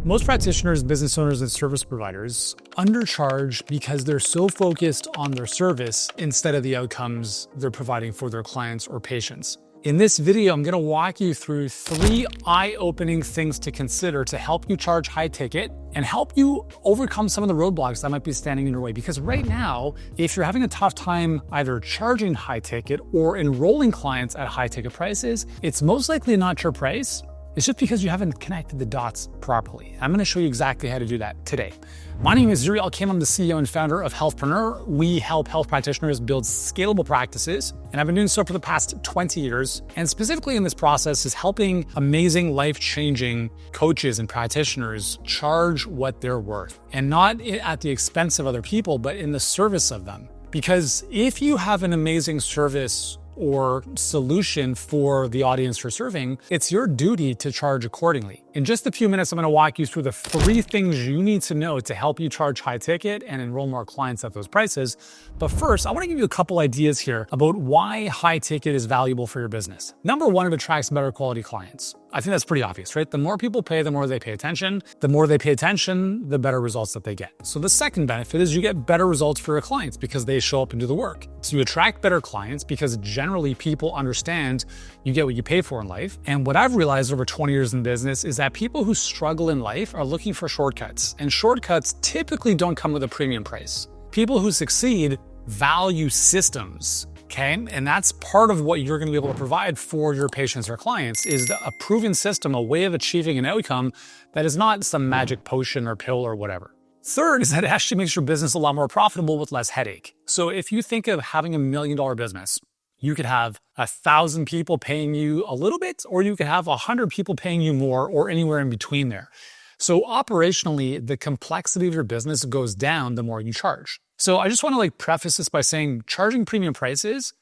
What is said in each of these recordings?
Most practitioners, business owners, and service providers undercharge because they're so focused on their service instead of the outcomes they're providing for their clients or patients. In this video, I'm going to walk you through 3 eye-opening things to consider to help you charge high ticket and help you overcome some of the roadblocks that might be standing in your way. Because right now, if you're having a tough time either charging high ticket or enrolling clients at high ticket prices, it's most likely not your price. It's just because you haven't connected the dots properly. I'm gonna show you exactly how to do that today. My name is Zuriel Kim. I'm the CEO and founder of Healthpreneur. We help health practitioners build scalable practices, and I've been doing so for the past 20 years. And specifically in this process is helping amazing, life-changing coaches and practitioners charge what they're worth, and not at the expense of other people, but in the service of them. Because if you have an amazing service or solution for the audience you're serving, it's your duty to charge accordingly. In just a few minutes, I'm going to walk you through the 3 things you need to know to help you charge high ticket and enroll more clients at those prices. But first, I want to give you a couple ideas here about why high ticket is valuable for your business. Number 1, it attracts better quality clients. I think that's pretty obvious, right? The more people pay, the more they pay attention. The more they pay attention, the better results that they get. So the second benefit is you get better results for your clients because they show up and do the work. So you attract better clients because generally people understand you get what you pay for in life. And what I've realized over 20 years in business is that people who struggle in life are looking for shortcuts. And shortcuts typically don't come with a premium price. People who succeed value systems. Okay, and that's part of what you're going to be able to provide for your patients or clients is a proven system, a way of achieving an outcome that is not some magic potion or pill or whatever. Third is that it actually makes your business a lot more profitable with less headache. So if you think of having $1 million business, you could have 1,000 people paying you a little bit, or you could have 100 people paying you more, or anywhere in between there. So operationally, the complexity of your business goes down the more you charge. So I just want to preface this by saying charging premium prices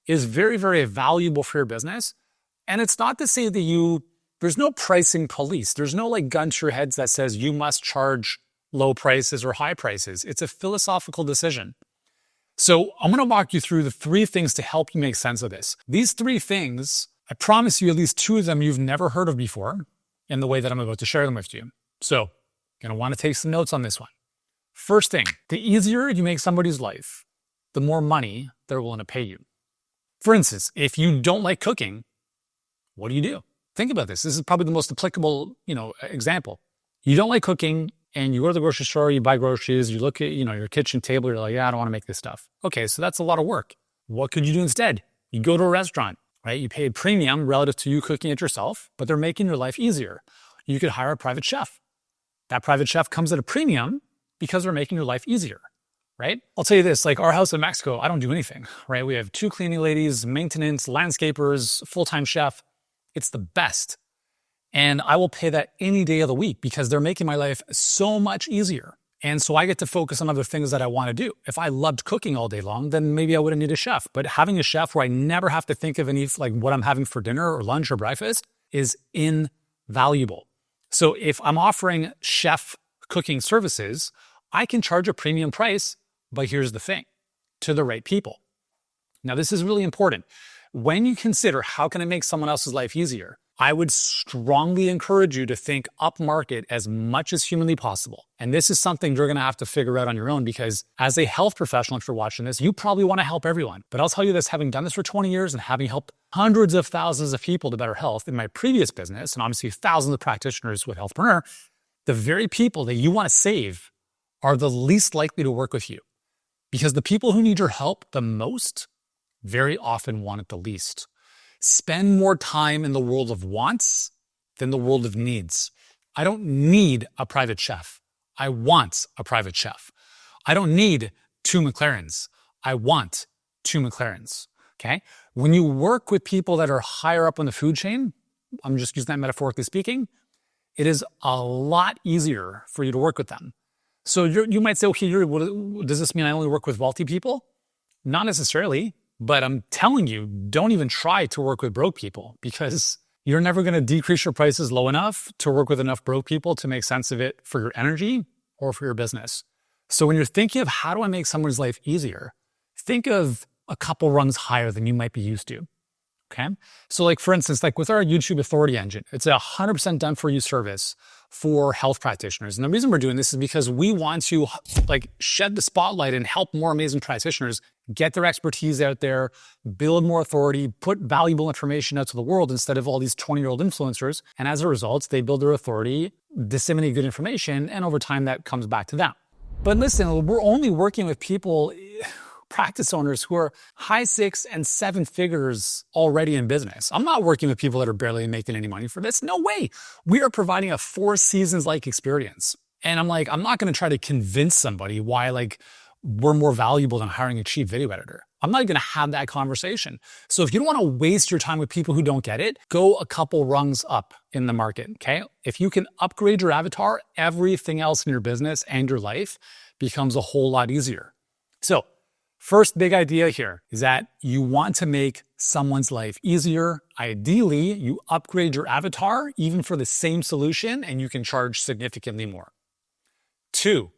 is very, very valuable for your business. And it's not to say that there's no pricing police. There's no gun to your heads that says you must charge low prices or high prices. It's a philosophical decision. So I'm going to walk you through the 3 things to help you make sense of this. These 3 things, I promise you at least 2 of them you've never heard of before in the way that I'm about to share them with you. So you're going to want to take some notes on this one. First thing, the easier you make somebody's life, the more money they're willing to pay you. For instance, if you don't like cooking, what do? Think about this. This is probably the most applicable, example. You don't like cooking and you go to the grocery store, you buy groceries, you look at, your kitchen table, you're like, yeah, I don't want to make this stuff. Okay, so that's a lot of work. What could you do instead? You go to a restaurant, right? You pay a premium relative to you cooking it yourself, but they're making your life easier. You could hire a private chef. That private chef comes at a premium because we're making your life easier, right? I'll tell you this, our house in Mexico, I don't do anything, right? We have 2 cleaning ladies, maintenance, landscapers, full-time chef. It's the best. And I will pay that any day of the week because they're making my life so much easier. And so I get to focus on other things that I want to do. If I loved cooking all day long, then maybe I wouldn't need a chef. But having a chef where I never have to think of any what I'm having for dinner or lunch or breakfast is invaluable. So if I'm offering chef cooking services, I can charge a premium price, but here's the thing, to the right people. Now, this is really important. When you consider how can I make someone else's life easier, I would strongly encourage you to think upmarket as much as humanly possible. And this is something you're going to have to figure out on your own because as a health professional, if you're watching this, you probably want to help everyone. But I'll tell you this, having done this for 20 years and having helped hundreds of thousands of people to better health in my previous business, and obviously thousands of practitioners with Healthpreneur, the very people that you want to save are the least likely to work with you because the people who need your help the most very often want it the least. Spend more time in the world of wants than the world of needs. I don't need a private chef. I want a private chef. I don't need 2 McLarens. I want 2 McLarens. Okay? When you work with people that are higher up on the food chain, I'm just using that metaphorically speaking, it is a lot easier for you to work with them. So you might say, okay, does this mean I only work with wealthy people? Not necessarily, but I'm telling you, don't even try to work with broke people because you're never going to decrease your prices low enough to work with enough broke people to make sense of it for your energy or for your business. So when you're thinking of how do I make someone's life easier, think of a couple rungs higher than you might be used to. Okay. So like, for instance, like with our YouTube authority engine, it's a 100% done for you service for health practitioners. And the reason we're doing this is because we want to like shed the spotlight and help more amazing practitioners get their expertise out there, build more authority, put valuable information out to the world instead of all these 20-year-old influencers. And as a result, they build their authority, disseminate good information, and over time that comes back to them. But listen, we're only working with people, practice owners who are high 6 and 7 figures already in business. I'm not working with people that are barely making any money for this. No way. We are providing a 4 seasons like experience. And I'm not going to try to convince somebody why like we're more valuable than hiring a cheap video editor. I'm not going to have that conversation. So if you don't want to waste your time with people who don't get it, go a couple rungs up in the market, okay? If you can upgrade your avatar, everything else in your business and your life becomes a whole lot easier. So first big idea here is that you want to make someone's life easier. Ideally, you upgrade your avatar even for the same solution and you can charge significantly more. 2,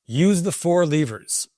use the 4 levers.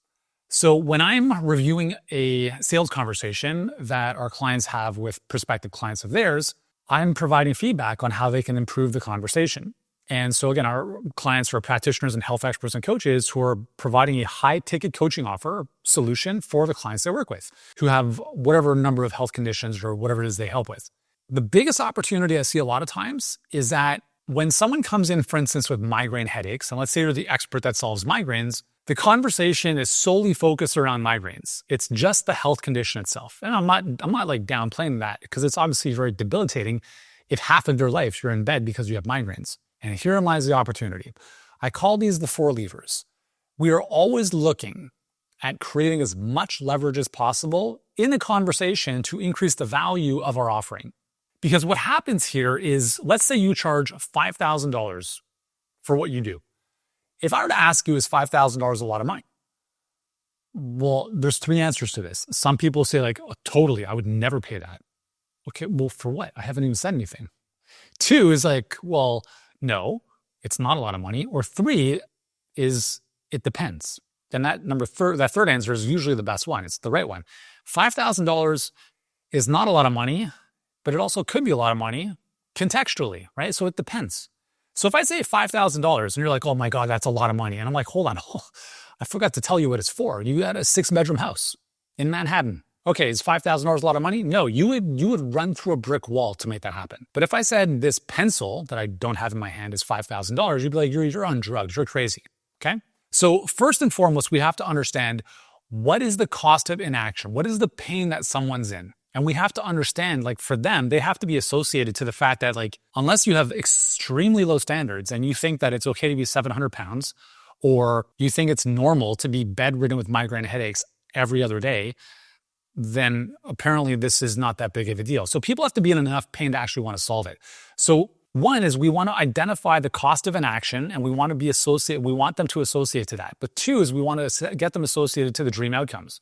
So when I'm reviewing a sales conversation that our clients have with prospective clients of theirs, I'm providing feedback on how they can improve the conversation. And so again, our clients are practitioners and health experts and coaches who are providing a high ticket coaching offer solution for the clients they work with who have whatever number of health conditions or whatever it is they help with. The biggest opportunity I see a lot of times is that when someone comes in, for instance, with migraine headaches, and let's say you're the expert that solves migraines, the conversation is solely focused around migraines. It's just the health condition itself. And I'm not like downplaying that because it's obviously very debilitating if half of your life you're in bed because you have migraines. And herein lies the opportunity. I call these the 4 levers. We are always looking at creating as much leverage as possible in the conversation to increase the value of our offering. Because what happens here is, let's say you charge $5,000 for what you do. If I were to ask you, is $5,000 a lot of money? Well, there's 3 answers to this. Some people say like, oh, totally, I would never pay that. Okay, well, for what? I haven't even said anything. 2 is like, well, no, it's not a lot of money. Or 3 is, it depends. Then that third answer is usually the best one. It's the right one. $5,000 is not a lot of money, but it also could be a lot of money contextually, right? So it depends. So if I say $5,000 and you're like, oh my God, that's a lot of money. And I'm like, hold on, I forgot to tell you what it's for. You got a 6-bedroom house in Manhattan. Okay, is $5,000 a lot of money? No, you would run through a brick wall to make that happen. But if I said this pencil that I don't have in my hand is $5,000, you'd be like, you're on drugs, you're crazy, okay? So first and foremost, we have to understand what is the cost of inaction? What is the pain that someone's in? And we have to understand, like for them, they have to be associated to the fact that like, unless you have extremely low standards and you think that it's okay to be 700 pounds, or you think it's normal to be bedridden with migraine headaches every other day, then apparently this is not that big of a deal. So people have to be in enough pain to actually want to solve it. So one is we want to identify the cost of an action and we want them to associate to that. But 2 is we want to get them associated to the dream outcomes.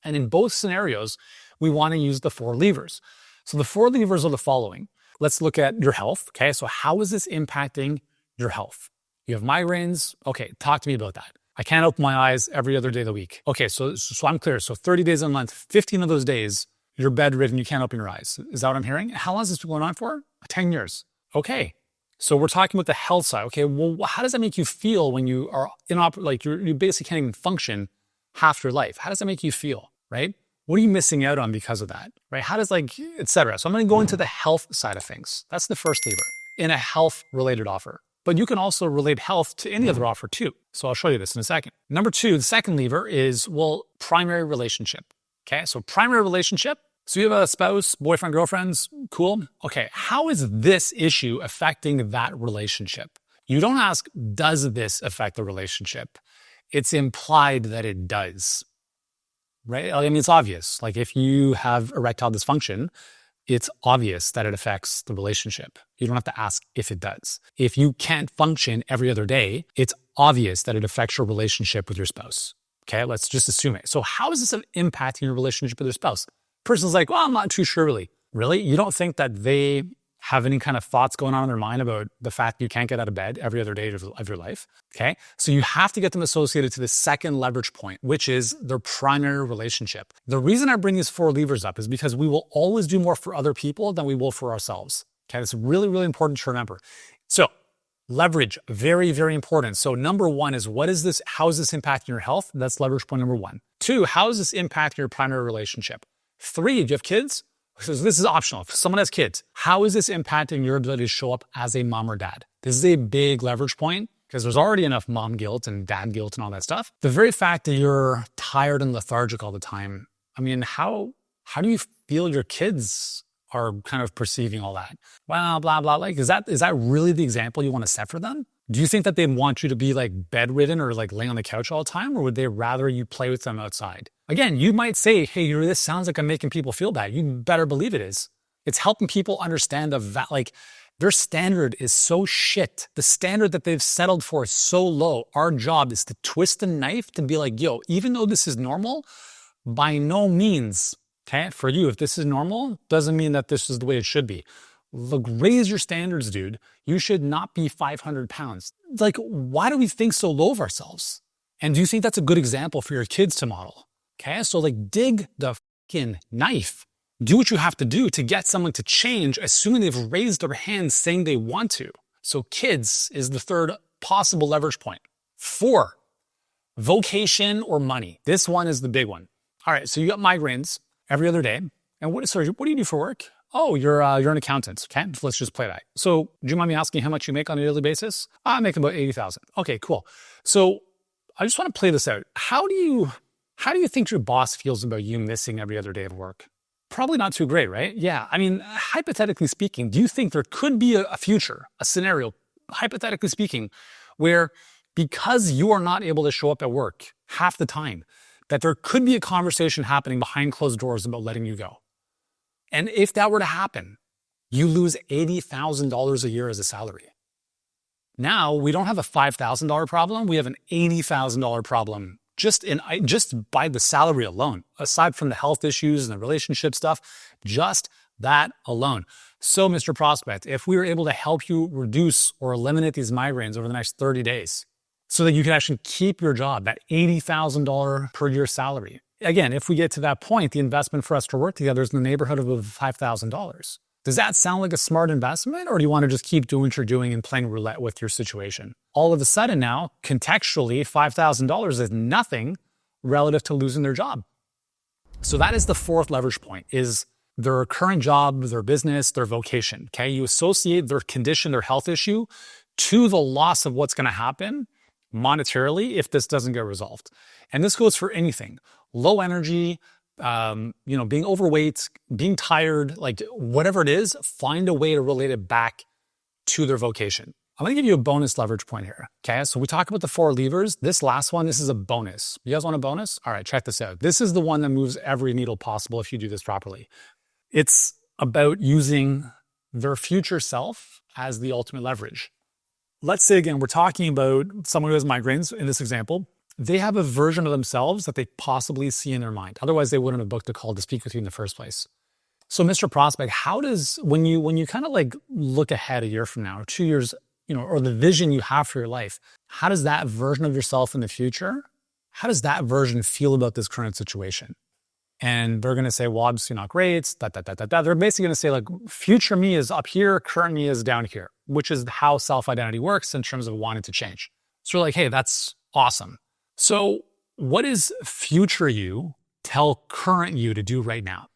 And in both scenarios, we want to use the 4 levers. So the 4 levers are the following. Let's look at your health. Okay, so how is this impacting your health? You have migraines. Okay, talk to me about that. I can't open my eyes every other day of the week. Okay, so I'm clear. So 30 days a month, 15 of those days, you're bedridden, you can't open your eyes. Is that what I'm hearing? How long has this been going on for? 10 years. Okay, so we're talking about the health side. Okay, well, how does that make you feel when you are you basically can't even function half your life? How does that make you feel, right? What are you missing out on because of that, right? How does et cetera. So I'm going to go into the health side of things. That's the first lever in a health-related offer. But you can also relate health to any other offer too. So I'll show you this in a second. Number 2, the second lever is, well, primary relationship. Okay, so primary relationship. So you have a spouse, boyfriend, girlfriends, cool. Okay, how is this issue affecting that relationship? You don't ask, does this affect the relationship? It's implied that it does, right? I mean, it's obvious. Like if you have erectile dysfunction, it's obvious that it affects the relationship. You don't have to ask if it does. If you can't function every other day, it's obvious that it affects your relationship with your spouse. Okay, let's just assume it. So how is this impacting your relationship with your spouse? Person's like, well, I'm not too sure really. Really? You don't think that they have any kind of thoughts going on in their mind about the fact you can't get out of bed every other day of your life. Okay. So you have to get them associated to the second leverage point, which is their primary relationship. The reason I bring these 4 levers up is because we will always do more for other people than we will for ourselves. Okay. It's really, really important to remember. So leverage, very, very important. So number 1 is how is this impacting your health? That's leverage point number 1. 2, how is this impacting your primary relationship? 3, do you have kids? So this is optional. If someone has kids, how is this impacting your ability to show up as a mom or dad? This is a big leverage point because there's already enough mom guilt and dad guilt and all that stuff. The very fact that you're tired and lethargic all the time, I mean, how do you feel your kids are kind of perceiving all that? Well, blah, blah, like, is that really the example you want to set for them? Do you think that they'd want you to be like bedridden or like laying on the couch all the time? Or would they rather you play with them outside? Again, you might say, hey, this sounds like I'm making people feel bad. You better believe it is. It's helping people understand their standard is so shit. The standard that they've settled for is so low. Our job is to twist the knife to be like, yo, even though this is normal, by no means, okay, for you, if this is normal, doesn't mean that this is the way it should be. Look, raise your standards, dude. You should not be 500 pounds. Like, why do we think so low of ourselves? And do you think that's a good example for your kids to model? Okay, so like dig the fucking knife. Do what you have to do to get someone to change, assuming they've raised their hand saying they want to. So kids is the 3rd possible leverage point. 4, vocation or money. This one is the big one. All right, so you got migraines every other day. And what do you do for work? Oh, you're an accountant. Okay, so let's just play that. So do you mind me asking how much you make on a daily basis? I make about 80,000. Okay, cool. So I just want to play this out. How do you think your boss feels about you missing every other day of work? Probably not too great, right? Yeah. I mean, hypothetically speaking, do you think there could be a future, a scenario, hypothetically speaking, where because you are not able to show up at work half the time, that there could be a conversation happening behind closed doors about letting you go? And if that were to happen, you lose $80,000 a year as a salary. Now, we don't have a $5,000 problem. We have an $80,000 problem just by the salary alone, aside from the health issues and the relationship stuff, just that alone. So, Mr. Prospect, if we were able to help you reduce or eliminate these migraines over the next 30 days so that you can actually keep your job, that $80,000 per year salary. Again, if we get to that point, the investment for us to work together is in the neighborhood of $5,000. Does that sound like a smart investment, or do you want to just keep doing what you're doing and playing roulette with your situation? All of a sudden now, contextually, $5,000 is nothing relative to losing their job. So that is the 4th leverage point, is their current job, their business, their vocation. Okay, you associate their condition, their health issue to the loss of what's going to happen monetarily if this doesn't get resolved. And this goes for anything. Low energy, being overweight, being tired, like whatever it is, find a way to relate it back to their vocation. I'm going to give you a bonus leverage point here. Okay, so we talk about the 4 levers. This last one, this is a bonus. You guys want a bonus? All right, check this out. This is the one that moves every needle possible if you do this properly. It's about using their future self as the ultimate leverage. Let's say again, we're talking about someone who has migraines in this example. They have a version of themselves that they possibly see in their mind. Otherwise, they wouldn't have booked a call to speak with you in the first place. So, Mr. Prospect, how does, when you kind of like look ahead a year from now or 2 years, or the vision you have for your life, how does that version of yourself in the future, how does that version feel about this current situation? And they're going to say, well, obviously not great, They're basically going to say like, future me is up here, current me is down here, which is how self-identity works in terms of wanting to change. So you're like, hey, that's awesome. So what does future you tell current you to do right now?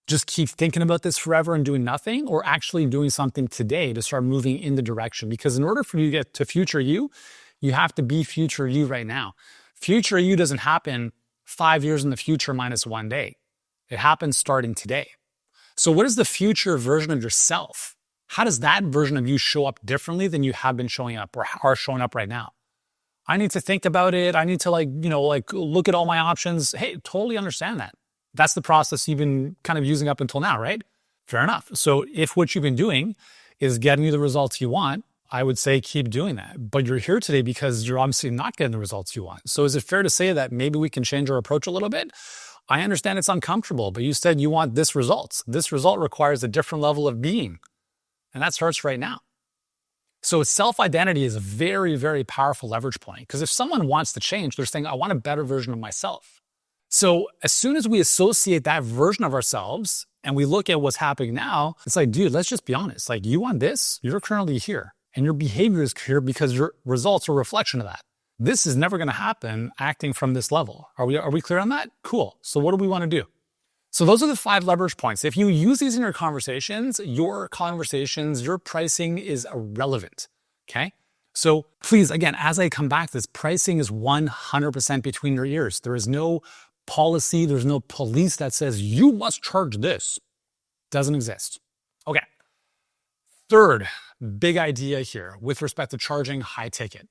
Just keep thinking about this forever and doing nothing, or actually doing something today to start moving in the direction? Because in order for you to get to future you, you have to be future you right now. Future you doesn't happen 5 years in the future minus 1 day. It happens starting today. So what is the future version of yourself? How does that version of you show up differently than you have been showing up or are showing up right now? I need to think about it. I need to look at all my options. Hey, totally understand that. That's the process you've been kind of using up until now, right? Fair enough. So if what you've been doing is getting you the results you want, I would say keep doing that. But you're here today because you're obviously not getting the results you want. So is it fair to say that maybe we can change our approach a little bit? I understand it's uncomfortable, but you said you want this result. This result requires a different level of being. And that starts right now. So self-identity is a very, very powerful leverage point, because if someone wants to change, they're saying, I want a better version of myself. So as soon as we associate that version of ourselves and we look at what's happening now, it's like, dude, let's just be honest. Like, you want this, you're currently here, and your behavior is here because your results are a reflection of that. This is never going to happen acting from this level. Are we clear on that? Cool. So what do we want to do? So those are the 5 leverage points. If you use these in your conversations, your pricing is irrelevant. Okay. So please, again, as I come back to this, pricing is 100% between your ears. There is no policy. There's no police that says you must charge this. Doesn't exist. Okay. Third big idea here with respect to charging high ticket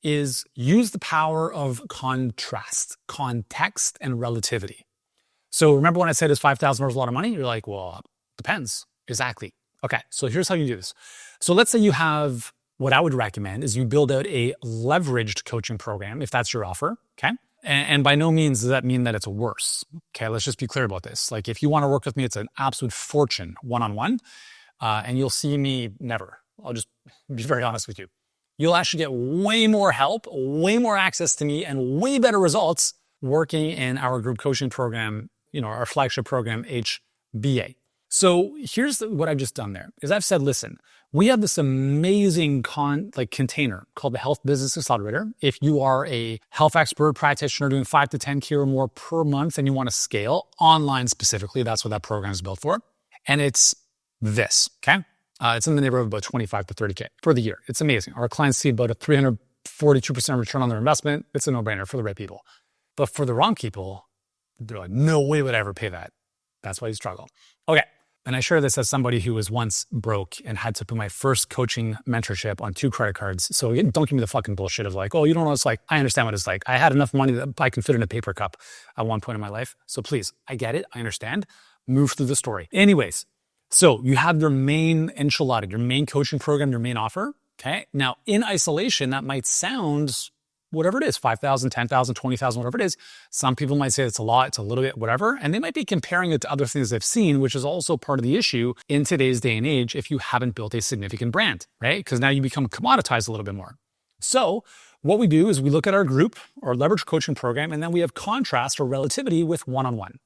is use the power of contrast, context, and relativity. So remember when I said is $5,000 a lot of money? You're like, well, depends. Exactly. Okay, so here's how you do this. So let's say you have, what I would recommend is you build out a leveraged coaching program, if that's your offer, okay? And by no means does that mean that it's worse. Okay, let's just be clear about this. Like, if you want to work with me, it's an absolute fortune one-on-one, and you'll see me never. I'll just be very honest with you. You'll actually get way more help, way more access to me, and way better results working in our group coaching program, our flagship program, HBA. So here's what I've just done there, is I've said, listen, we have this amazing container called the Health Business Accelerator. If you are a health expert practitioner doing 5 to 10K or more per month and you want to scale online specifically, that's what that program is built for. And it's this, okay? It's in the neighborhood of about 25 to 30K for the year. It's amazing. Our clients see about a 342% return on their investment. It's a no-brainer for the right people. But for the wrong people, they're like, no way would I ever pay that. That's why you struggle. Okay. And I share this as somebody who was once broke and had to put my first coaching mentorship on 2 credit cards. So don't give me the fucking bullshit of like, oh, you don't know what it's like. I understand what it's like. I had enough money that I can fit in a paper cup at one point in my life. So please, I get it. I understand. Move through the story. Anyways, so you have your main enchilada, your main coaching program, your main offer. Okay. Now in isolation, that might sound whatever it is, 5,000, 10,000, 20,000, whatever it is. Some people might say it's a lot, it's a little bit, whatever. And they might be comparing it to other things they've seen, which is also part of the issue in today's day and age if you haven't built a significant brand, right? Because now you become commoditized a little bit more. So what we do is we look at our group or leverage coaching program, and then we have contrast or relativity with one-on-one.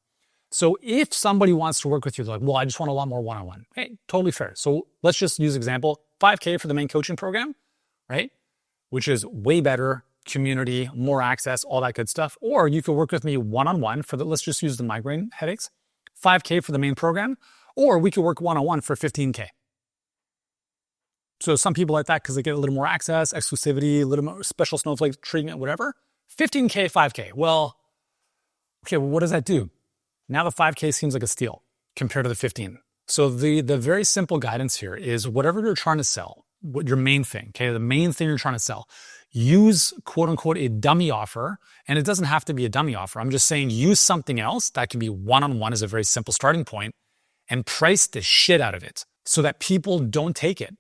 So if somebody wants to work with you, they're like, well, I just want a lot more one-on-one. Hey, totally fair. So let's just use example, 5K for the main coaching program, right? Which is way better, community, more access, all that good stuff. Or you could work with me one-on-one for let's just use the migraine headaches, 5K for the main program, or we could work one-on-one for 15K. So some people like that because they get a little more access, exclusivity, a little more special snowflake treatment, whatever. 15K, 5K. Well, okay, well, what does that do? Now the 5K seems like a steal compared to the 15. So the very simple guidance here is whatever you're trying to sell, what your main thing, okay, the main thing you're trying to sell, use quote unquote a dummy offer. And it doesn't have to be a dummy offer. I'm just saying use something else that can be one-on-one as a very simple starting point and price the shit out of it so that people don't take it.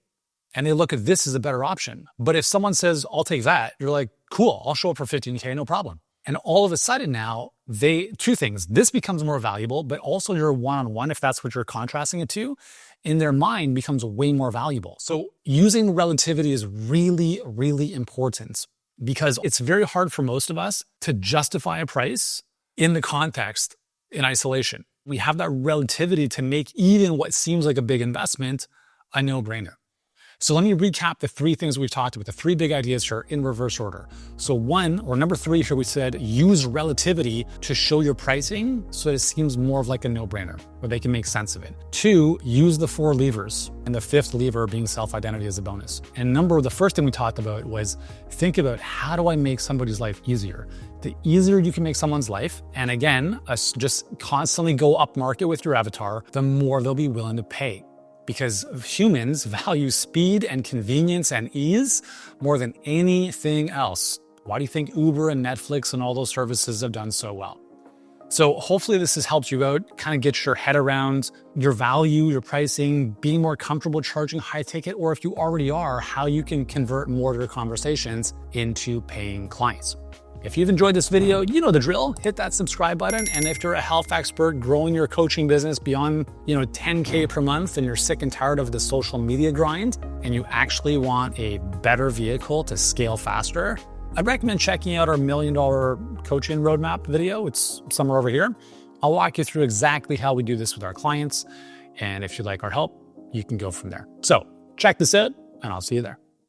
And they look at this as a better option. But if someone says, I'll take that, you're like, cool, I'll show up for 15K, no problem. And all of a sudden now, two things, this becomes more valuable, but also your one-on-one, if that's what you're contrasting it to, in their mind becomes way more valuable. So using relativity is really, really important because it's very hard for most of us to justify a price in the context in isolation. We have that relativity to make even what seems like a big investment a no-brainer. So let me recap the 3 things we've talked about, the 3 big ideas here in reverse order. So number 3 here, we said use relativity to show your pricing so that it seems more of like a no-brainer, where they can make sense of it. 2, use the 4 levers, and the 5th lever being self-identity as a bonus. And the first thing we talked about was think about how do I make somebody's life easier? The easier you can make someone's life, and again, just constantly go upmarket with your avatar, the more they'll be willing to pay. Because humans value speed and convenience and ease more than anything else. Why do you think Uber and Netflix and all those services have done so well? So hopefully this has helped you out, kind of get your head around your value, your pricing, being more comfortable charging high ticket, or if you already are, how you can convert more of your conversations into paying clients. If you've enjoyed this video, you know the drill. Hit that subscribe button. And if you're a health expert growing your coaching business beyond 10K per month and you're sick and tired of the social media grind and you actually want a better vehicle to scale faster, I'd recommend checking out our $1 million coaching roadmap video. It's somewhere over here. I'll walk you through exactly how we do this with our clients. And if you like our help, you can go from there. So check this out and I'll see you there.